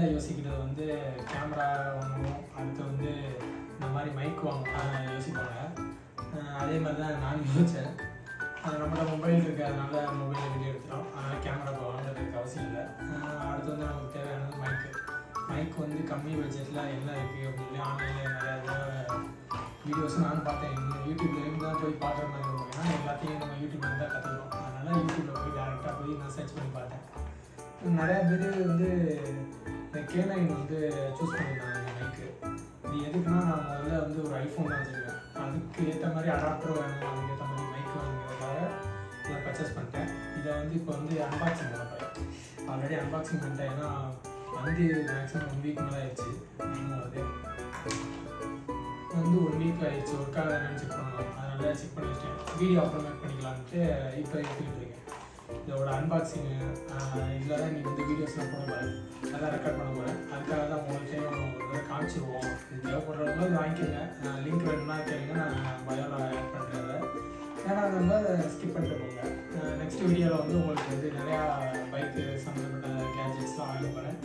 முதல்ல யோசிக்கிறது வந்து கேமரா வாங்கணும், அடுத்து வந்து இந்த மாதிரி மைக் வாங்கணும் யோசிப்பாங்க. அதே மாதிரி தான் நானும் யோசித்தேன். நம்மளோட மொபைல் இருக்கிறதுனால மொபைலில் வீடியோ எடுத்துகிறோம், அதனால் கேமரா வாங்குறதுக்கு அவசியம் இல்லை. அடுத்து வந்து நமக்கு தேவையானது மைக் வந்து கம்மி பட்ஜெட்டில் என்ன இருக்குது அப்படின்னு ஆன்லைனில் நிறையா வீடியோஸும் நானும் பார்த்தேன். யூடியூப்லேருந்து தான் போய் பார்க்குற மாதிரி இருக்கும், ஏன்னா எல்லாத்தையும் நம்ம யூடியூப்லேருந்து தான் கற்றுக்குறோம். அதனால் யூடியூப்பில் போய் டேரெக்டாக போய் நான் சர்ச் பண்ணி பார்த்தேன். நிறையா பேர் வந்து இந்த K9 வந்து சூஸ் பண்ணியிருந்தாங்க இந்த மைக்கு. இது எதுக்குன்னா, நான் முதல்ல வந்து ஒரு ஐஃபோன் தான் வச்சுருக்கேன், அதுக்கு ஏற்ற மாதிரி அடாப்டர் வேணும், அதுக்கு ஏற்ற மாதிரி மைக் வேணுங்கிறதுக்காக இதை பர்ச்சேஸ் பண்ணிட்டேன். இதை வந்து இப்போ வந்து அன்பாக்சிங் பண்ண போகிறேன். ஆல்ரெடி அன்பாக்சிங் பண்ணிட்டேன், ஏன்னா வந்து மேக்ஸிமம் 1 வீக் மேலே ஆயிடுச்சு. இன்னும் வந்து 1 வீக் ஆயிடுச்சு, ஒர்க்காக என்னென்னு செக் பண்ணலாம். அதனால் செக் பண்ணி வச்சிட்டேன். வீடியோ அப்லோட் பண்ணிக்கலான்ட்டு இப்போ எடுத்துக்கிட்டு இருக்கேன். இதோட அன்பாக்சிங்கு இதில் தான் இன்றைக்கி வந்து வீடியோஸ்லாம் போட போகிறேன், அதான் ரெக்கார்ட் பண்ண போகிறேன். அதுக்காக தான் உங்கள்கிட்டையும் ஒரு தடவை காமிச்சிருவோம். இது தேவைப்படுறவங்க இது வாங்கிக்கோங்க. லிங்க் வேணும்னா கேளுங்க, நான் பயோவில் ஆட் பண்ணுறேன். ஏன்னா நம்ம ஸ்கிப் பண்ணிட்டு போங்க. நெக்ஸ்ட் வீடியோவில் வந்து உங்களுக்கு வந்து நிறையா பைக்கு சம்மந்தப்பட்ட கேட்ஜெட்ஸ்லாம் வாங்க போகிறேன்.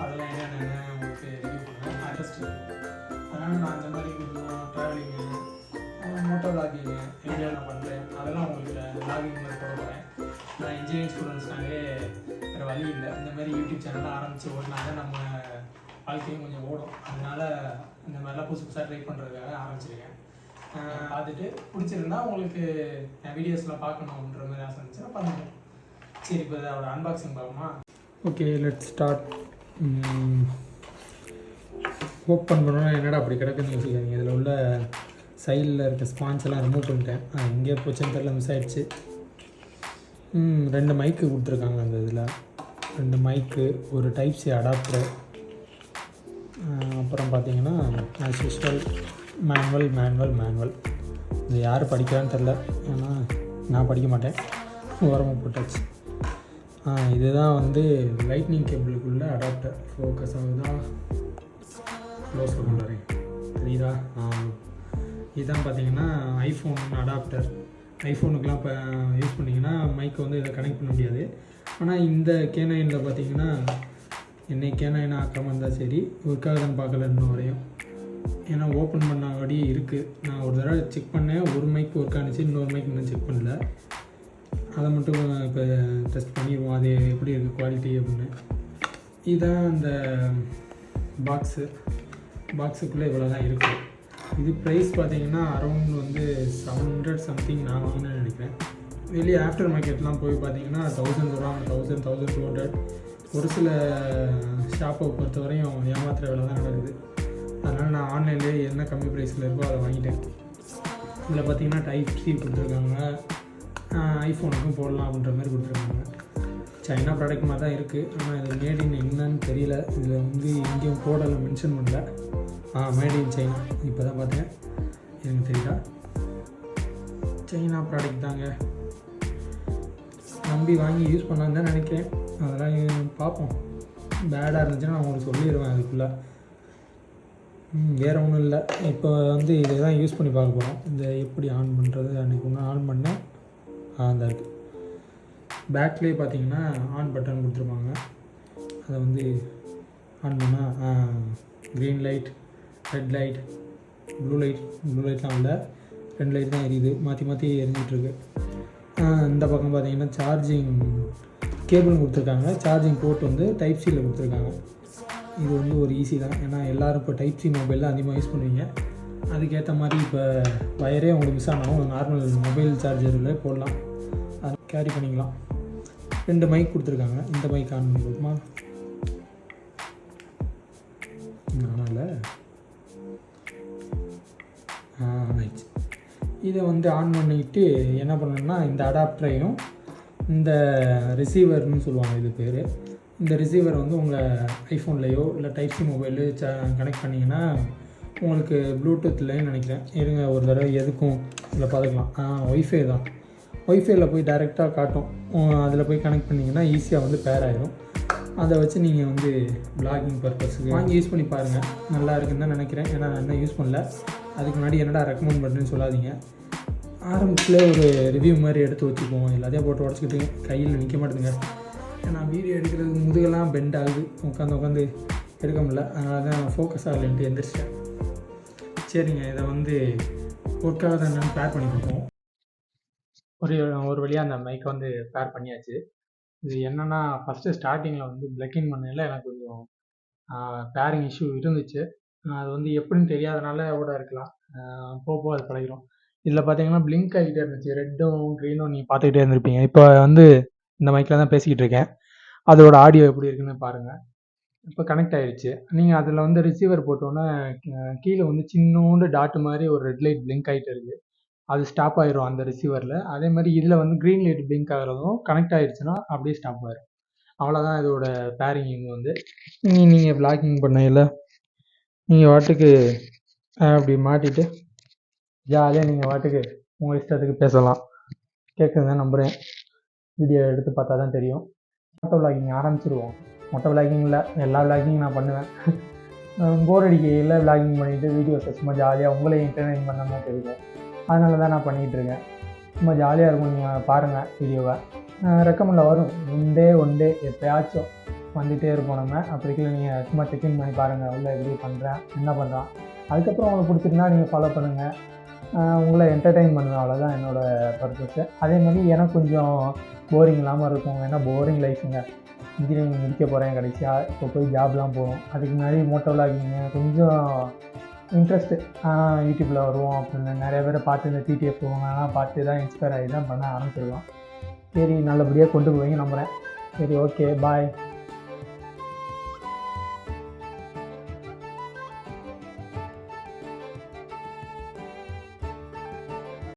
அதெல்லாம் என்னென்ன உங்களுக்கு ரிவ்யூ பண்ணுவேன், அட்ஜஸ்ட் இருக்குது. அதனால் நான் அந்த மாதிரி கொஞ்சம் ட்ராவலிங்கு, மோட்டோ விளாகிங்கு எப்படியா நான் பண்ணுறேன், அதெல்லாம் உங்களுக்கு விளாகிங் மாதிரி போட போகிறேன். நான் இன்ஜினியரிங் ஸ்டூடெண்ட்ஸ்னாலே வேறு வழி இல்லை. இந்த மாதிரி யூடியூப் சேனலில் ஆரம்பித்து ஓடினாங்க நம்ம வாழ்க்கையும் கொஞ்சம் ஓடும். அதனால் இந்த மாதிரிலாம் புதுசாக ட்ரை பண்ணுறதுக்காக ஆரம்பிச்சிருக்கேன். பார்த்துட்டு பிடிச்சிருந்தா உங்களுக்கு வீடியோஸ்லாம் பார்க்கணுன்ற மாதிரி ஆசை இருந்துச்சுன்னா பண்ணுங்கள். சரி, இப்போ அதோட அன்பாக்சிங் பார்ப்போமா? Okay, let's start. ஓப்பன் பண்ணோன்னா என்னடா அப்படி கிடக்குன்னு யோசிக்காதீங்க. இதில் உள்ள சைடில் இருக்க ஸ்பான்ஸ் எல்லாம் ரிமூவ் பண்ணிட்டேன். எங்கே போச்சுன்னு தெரியல, மிஸ் ஆகிடுச்சு. 2 மைக்கு கொடுத்துருக்காங்க. அந்த இதில் 2 மைக்கு, ஒரு டைப்-C அடாப்டர், அப்புறம் பார்த்தீங்கன்னா ஆஸ் யூஸ்வல் மேனுவல். இது யார் படிக்கிறான்னு தெரில, ஏன்னா நான் படிக்க மாட்டேன், ஓரமாக போட்டாச்சு. இதுதான் வந்து லைட்னிங் கேபிளுக்குள்ள அடாப்டர். ஃபோக்கஸ் ஆகுதா, க்ளோஸில் கொண்டு வரேன், தெரியுதா? இதுதான் பார்த்தீங்கன்னா ஐஃபோன் அடாப்டர். ஐஃபோனுக்கெலாம் இப்போ யூஸ் பண்ணிங்கன்னா மைக்கை வந்து இதை கனெக்ட் பண்ண முடியாது. ஆனால் இந்த K9 பார்த்தீங்கன்னா என்னை K9 ஆக்காமல் இருந்தால் சரி, ஒர்க்காக தான் பார்க்கல இன்னும் வரையும். ஏன்னா ஓப்பன் பண்ணபடியே இருக்குது. நான் ஒரு தடவை செக் பண்ணேன், ஒரு மைக் ஒர்க் ஆனிச்சு, இன்னொரு மைக் இன்னும் செக் பண்ணல. அதை மட்டும் இப்போ டெஸ்ட் பண்ணிடுவோம், அது எப்படி இருக்குது குவாலிட்டி அப்படின்னு. இதுதான் அந்த பாக்ஸுக்குள்ளே இவ்வளோ தான் இருக்குது. இது ப்ரைஸ் பார்த்தீங்கன்னா அரௌண்ட் வந்து 700 சம்திங் நான் வாங்கினேன்னு நினைக்கிறேன். வெளியே ஆஃப்டர் மார்க்கெட்லாம் போய் பார்த்தீங்கன்னா 1000 வருவாங்க, 1200. ஒரு சில ஷாப்பை பொறுத்த வரையும் ஏமாத்துற வேலை தான் நடக்குது. அதனால் நான் ஆன்லைன்லேயே என்ன கம்மி ப்ரைஸில் இருக்கோ அதை வாங்கிட்டேன். இதில் பார்த்தீங்கன்னா டைப்-C கொடுத்துருக்காங்க, ஐஃபோனுக்கும் போடலாம் அப்படின்ற மாதிரி கொடுத்துருக்காங்க. சைனா ப்ராடக்ட் மாதிரி தான் இருக்குது, ஆனால் இது மேட் இன் என்னன்னு தெரியல. இதில் வந்து எங்கேயும் போடலை, மென்ஷன் பண்ணல. Made in China. இப்போ தான் பார்த்தேன், எனக்கு தெரியுதா, சைனா ப்ராடக்ட் தாங்க. நம்பி வாங்கி யூஸ் பண்ணலான்னு தான் நினைக்கிறேன். அதெல்லாம் பார்ப்போம். பேடாக இருந்துச்சுன்னா நான் உங்களுக்கு சொல்லிடுவேன் அதுக்குள்ளே. வேறு ஒன்றும் இல்லை. இப்போ வந்து இதை தான் யூஸ் பண்ணி பார்க்க போகிறோம். இந்த எப்படி ஆன் பண்ணுறது, அன்றைக்கி ஒன்று ஆன் பண்ணேன். அந்த இருக்குது பேக்லேயே பார்த்தீங்கன்னா ஆன் பட்டன் கொடுத்துருப்பாங்க. அதை வந்து ஆன் பண்ணால் green light, red light, blue லைட்லாம் இல்லை, 2 லைட் தான் எரியுது, மாற்றி எரிஞ்சிட்ருக்கு. இந்த பக்கம் பார்த்தீங்கன்னா சார்ஜிங் கேபிள் கொடுத்துருக்காங்க. சார்ஜிங் போர்ட் வந்து டைப்-Cயில் கொடுத்துருக்காங்க. இது வந்து ஒரு ஈஸி தான், ஏன்னா எல்லோரும் இப்போ டைப்-C மொபைல் தான் அதிகமாக யூஸ் பண்ணுவீங்க. அதுக்கேற்ற மாதிரி இப்போ வயரே உங்களுக்கு மிஸ் ஆனாலும் நார்மல் மொபைல் சார்ஜரில் போடலாம், அது கேரி பண்ணிக்கலாம். 2 மைக் கொடுத்துருக்காங்க. இந்த மைக் ஆன் பண்ணி கொடுக்குமா? அதனால் ஆயிடுச்சு. இதை வந்து ஆன் பண்ணிவிட்டு என்ன பண்ணணும்னா, இந்த அடாப்டரையும் இந்த ரிசீவர்னு சொல்லுவாங்க இது பேர், இந்த ரிசீவர் வந்து உங்கள் ஐஃபோன்லேயோ இல்லை டைப்-C மொபைலு கனெக்ட் பண்ணிங்கன்னா உங்களுக்கு ப்ளூடூத்லேன்னு நினைக்கிறேன். இருங்க ஒரு தடவை எதுக்கும் இதில் பார்த்துக்கலாம். ஒய்ஃபை தான், ஒய்ஃபைல போய் டைரெக்டாக காட்டும். அதில் போய் கனெக்ட் பண்ணிங்கன்னா ஈஸியாக வந்து பேர் ஆகிடும். அதை வச்சு நீங்கள் வந்து வ்ளாகிங் பர்பஸுக்கு வாங்கி யூஸ் பண்ணி பாருங்கள். நல்லா இருக்குன்னு தான் நினைக்கிறேன், ஏன்னா நான் இன்னும் யூஸ் பண்ணல. அதுக்கு முன்னாடி என்னடா ரெக்கமெண்ட் பண்ணுறேன்னு சொல்லாதீங்க. ஆரம்பத்தில் ஒரு ரிவ்யூ மாதிரி எடுத்து வச்சுக்குவோம். எல்லாத்தையும் போட்டு உடச்சிக்கிட்டு கையில் நிற்க மாட்டேங்குங்க. நான் வீடியோ எடுக்கிறது முதுகெல்லாம் பெண்ட் ஆகுது, உட்காந்து எடுக்க முடியல. அதனால தான் ஃபோக்கஸ் ஆகலைன்ட்டு எந்திரிச்சிட்டேன். சரிங்க, இதை வந்து ஒர்க் ஆகுது என்னன்னு பேர் பண்ணி கொடுப்போம். ஒரு வழியாக அந்த மைக்கை வந்து பேர் பண்ணியாச்சு. இது என்னென்னா, ஃபஸ்ட்டு ஸ்டார்டிங்கில் வந்து பிளக்கின் பண்ணதில் எனக்கு கொஞ்சம் பேரிங் இஷ்யூ இருந்துச்சு. அது வந்து எப்படின்னு தெரியாதனால கூட இருக்கலாம். போக அது பழகிடும். இதில் பார்த்தீங்கன்னா பிளிங்க் ஆகிக்கிட்டே இருந்துச்சு, ரெட்டும் க்ரீனும் நீங்கள் பார்த்துக்கிட்டே இருந்திருப்பீங்க. இப்போ வந்து இந்த மைக்கில் தான் பேசிக்கிட்டு இருக்கேன். அதோட ஆடியோ எப்படி இருக்குன்னு பாருங்கள். இப்போ கனெக்ட் ஆகிடுச்சு. நீங்கள் அதில் வந்து ரிசீவர் போட்டோன்னே கீழே வந்து சின்னோண்டு டாட்டு மாதிரி ஒரு ரெட் லைட் பிளிங்க் ஆகிட்டு இருக்குது. அது ஸ்டாப் ஆகிரும் அந்த ரிசீவரில். அதே மாதிரி இதில் வந்து க்ரீன் லைட் பிளிங்க் ஆகிறதும் கனெக்ட் ஆகிடுச்சுன்னா அப்படியே ஸ்டாப் ஆகிரும். அவ்வளோதான் இதோட பேரிங் வந்து. நீங்கள் விளாகிங் பண்ணையில் நீங்கள் வாட்டுக்கு அப்படி மாட்டிட்டு ஜாலியாக நீங்கள் வாட்டுக்கு உங்கள் இஷ்டத்துக்கு பேசலாம். கேட்குறத நம்புகிறேன். வீடியோ எடுத்து பார்த்தா தான் தெரியும். மொட்டை விளாகிங் ஆரம்பிச்சிருவோம். மொட்டை விளாகிங்கில் எல்லா விளாகிங்கும் நான் பண்ணுவேன். போர் அடிக்கையில் விளாகிங் பண்ணிவிட்டு வீடியோஸை சும்மா ஜாலியாக உங்களே என்டர்டெயின் பண்ண மாதிரி தெரியும். அதனால தான் நான் பண்ணிகிட்டு இருக்கேன். சும்மா ஜாலியாக இருக்கும். நீங்கள் பாருங்கள் வீடியோவை. ரெக்கமெண்டில் வரும் ஒன் டே எப்போயாச்சும் வந்துகிட்டே இருப்போம் நம்ம. அப்போதைக்கு நீங்கள் சும்மா செக்இன் பண்ணி பாருங்கள், உள்ள எப்படி பண்ணுறேன், என்ன பண்ணுறான். அதுக்கப்புறம் உங்களுக்கு பிடிச்சிருந்தா நீங்கள் ஃபாலோ பண்ணுங்கள். உங்களை என்டர்டெயின் பண்ணுவேன், அவ்வளோதான் என்னோடய பர்பஸு. அதேமாதிரி எனக்கு கொஞ்சம் போரிங் இல்லாமல் இருக்கும். ஏன்னா போரிங் லைஃபுங்க. இன்ஜினியரிங் முடிக்க போகிறேன் கடைசியாக. இப்போ போய் ஜாப்லாம் போகணும். அதுக்கு முன்னாடி மோட்டோ விளாகிங்க கொஞ்சம் இன்ட்ரெஸ்ட்டு. யூடியூப்பில் வருவோம் அப்படின்னு நிறைய பேரை பார்த்து இந்த டிடிஎஃப் போவாங்கலாம் பார்த்து தான் இன்ஸ்பயர் ஆகி தான் பண்ண ஆரம்பிச்சிருக்கோம். சரி, நல்லபடியாக கொண்டு போவீங்க நம்புகிறேன். சரி, ஓகே, பாய்.